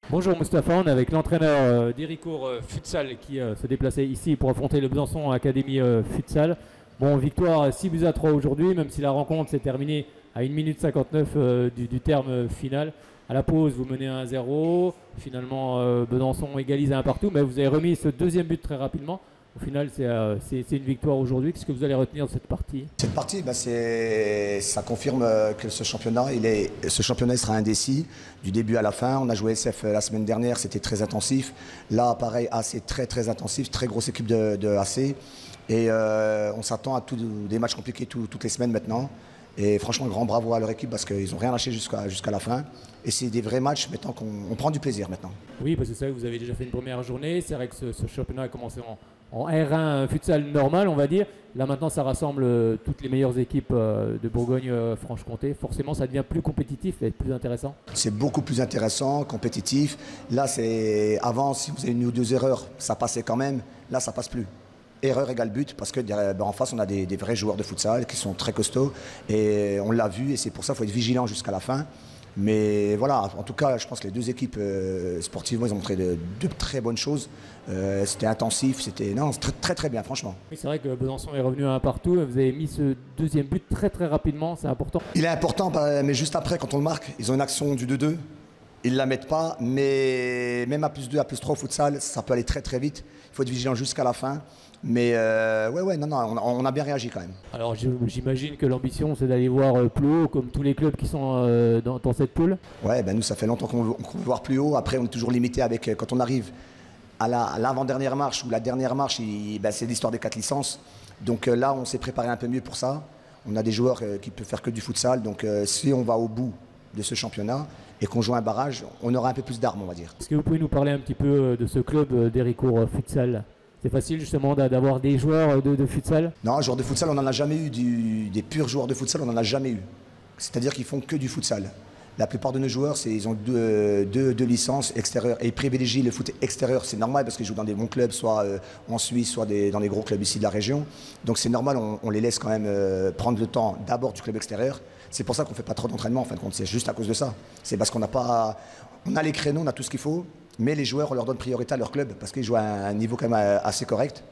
Bonjour Mustapha, on est avec l'entraîneur d'Héricourt Futsal qui se déplaçait ici pour affronter le Besançon Académie Futsal. Bon, victoire 6 buts à 3 aujourd'hui, même si la rencontre s'est terminée à 1 minute 59 du terme final. À la pause, vous menez 1-0. Finalement, Besançon égalise à un partout, mais vous avez remis ce deuxième but très rapidement. Au final, c'est une victoire aujourd'hui. Qu'est-ce que vous allez retenir de cette partie? Cette partie, ça confirme que ce championnat il sera indécis du début à la fin. On a joué SF la semaine dernière, c'était très intensif. Là, pareil, AC très intensif, très grosse équipe de AC. Et on s'attend à des matchs compliqués toutes les semaines maintenant. Et franchement, grand bravo à leur équipe parce qu'ils n'ont rien lâché jusqu'à la fin. Et c'est des vrais matchs maintenant qu'on prend du plaisir maintenant. Oui, parce que c'est vrai que vous avez déjà fait une première journée. C'est vrai que ce championnat a commencé en R1 futsal normal, on va dire. Là maintenant, ça rassemble toutes les meilleures équipes de Bourgogne-Franche-Comté. Forcément, ça devient plus compétitif et plus intéressant. C'est beaucoup plus intéressant, compétitif. Là, avant, si vous avez une ou deux erreurs, ça passait quand même. Là, ça passe plus. Erreur égale but, parce que en face, on a des vrais joueurs de futsal qui sont très costauds. Et on l'a vu, et c'est pour ça qu'il faut être vigilant jusqu'à la fin. Mais voilà, en tout cas, je pense que les deux équipes sportivement, ils ont montré de très bonnes choses. C'était intensif, c'était très bien, franchement. Oui, c'est vrai que Besançon est revenu à un partout. Vous avez mis ce deuxième but très rapidement, c'est important. Il est important, mais juste après, quand on le marque, ils ont une action du 2-2. Ils ne la mettent pas, mais même à +2, à +3 au futsal, ça peut aller très vite. Il faut être vigilant jusqu'à la fin. Mais on a bien réagi quand même. Alors j'imagine que l'ambition c'est d'aller voir plus haut comme tous les clubs qui sont dans cette poule. Ouais, nous ça fait longtemps qu'on veut voir plus haut. Après on est toujours limité avec quand on arrive à l'avant-dernière marche ou la dernière marche, c'est l'histoire des 4 licences. Donc là on s'est préparé un peu mieux pour ça. On a des joueurs qui peuvent faire que du futsal. Donc si on va au bout de ce championnat et qu'on joue un barrage, on aura un peu plus d'armes, on va dire. Est-ce que vous pouvez nous parler un petit peu de ce club d'Héricourt Futsal? C'est facile justement d'avoir des joueurs de futsal? Non, joueurs de futsal, on n'en a jamais eu. Des purs joueurs de futsal, on n'en a jamais eu. C'est-à-dire qu'ils font que du futsal. La plupart de nos joueurs, ils ont deux licences extérieures et ils privilégient le foot extérieur. C'est normal parce qu'ils jouent dans des bons clubs, soit en Suisse, soit dans les gros clubs ici de la région. Donc c'est normal, on les laisse quand même prendre le temps d'abord du club extérieur. C'est pour ça qu'on ne fait pas trop d'entraînement en fin de compte. C'est juste à cause de ça. C'est parce qu'on n'a pas... On a les créneaux, on a tout ce qu'il faut. Mais les joueurs, on leur donne priorité à leur club parce qu'ils jouent à un niveau quand même assez correct.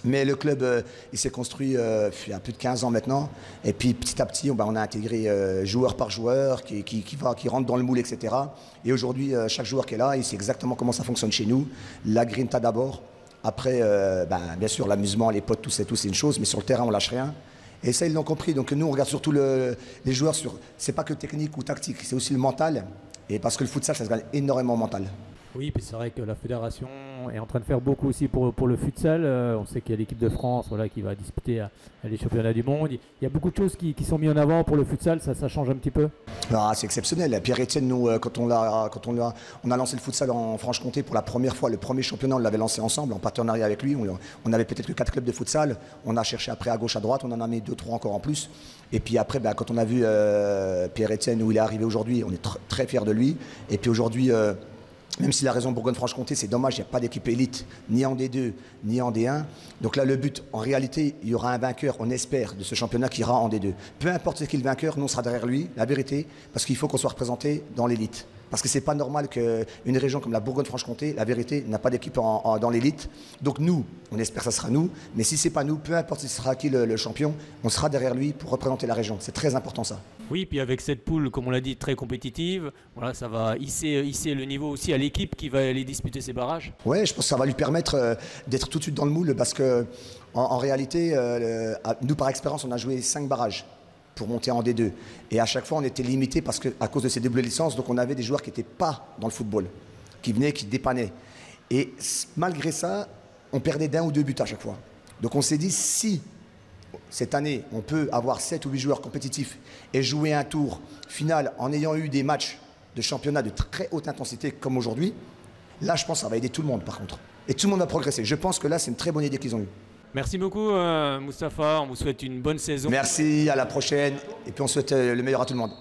Mais le club, il s'est construit il y a plus de 15 ans maintenant. Et puis petit à petit, on a intégré joueur par joueur qui rentre dans le moule, etc. Et aujourd'hui, chaque joueur qui est là, il sait exactement comment ça fonctionne chez nous. La grinta d'abord. Après, bien sûr, l'amusement, les potes, tout c'est une chose. Mais sur le terrain, on lâche rien. Et ça, ils l'ont compris. Donc nous, on regarde surtout les joueurs. C'est pas que technique ou tactique, c'est aussi le mental. Et parce que le futsal, ça se gagne énormément au mental. Oui, puis c'est vrai que la fédération est en train de faire beaucoup aussi pour le futsal. On sait qu'il y a l'équipe de France qui va disputer les championnats du monde. Il y a beaucoup de choses qui sont mises en avant pour le futsal, ça change un petit peu. C'est exceptionnel. Pierre-Etienne, nous, quand on a lancé le futsal en Franche-Comté pour la première fois, le premier championnat, on l'avait lancé ensemble, en partenariat avec lui. On avait peut-être que 4 clubs de futsal. On a cherché après à gauche, à droite, on en a mis 2-3 encore en plus. Et puis après, quand on a vu Pierre-Etienne où il est arrivé aujourd'hui, on est très fiers de lui. Et puis aujourd'hui... même si la région Bourgogne-Franche-Comté, c'est dommage, il n'y a pas d'équipe élite, ni en D2, ni en D1. Donc là, le but, en réalité, il y aura un vainqueur, on espère, de ce championnat qui ira en D2. Peu importe ce qui est le vainqueur, nous, on sera derrière lui, la vérité, parce qu'il faut qu'on soit représenté dans l'élite. Parce que c'est pas normal qu'une région comme la Bourgogne-Franche-Comté, la vérité, n'a pas d'équipe dans l'élite. Donc nous, on espère que ça sera nous. Mais si c'est pas nous, peu importe si ce sera qui le champion, on sera derrière lui pour représenter la région. C'est très important ça. Oui, puis avec cette poule, comme on l'a dit, très compétitive, voilà, ça va hisser le niveau aussi à l'équipe qui va aller disputer ces barrages. Oui, je pense que ça va lui permettre d'être tout de suite dans le moule parce que en réalité, nous par expérience, on a joué 5 barrages pour monter en D2. Et à chaque fois, on était limité parce qu'à cause de ces doubles licences, donc on avait des joueurs qui n'étaient pas dans le football, qui venaient, qui dépannaient. Et malgré ça, on perdait d'1 ou 2 buts à chaque fois. Donc on s'est dit, si cette année, on peut avoir 7 ou 8 joueurs compétitifs et jouer un tour final en ayant eu des matchs de championnat de très haute intensité comme aujourd'hui, là, je pense que ça va aider tout le monde par contre. Et tout le monde va progresser. Je pense que là, c'est une très bonne idée qu'ils ont eue. Merci beaucoup Mustapha, on vous souhaite une bonne saison. Merci, à la prochaine et puis on souhaite le meilleur à tout le monde.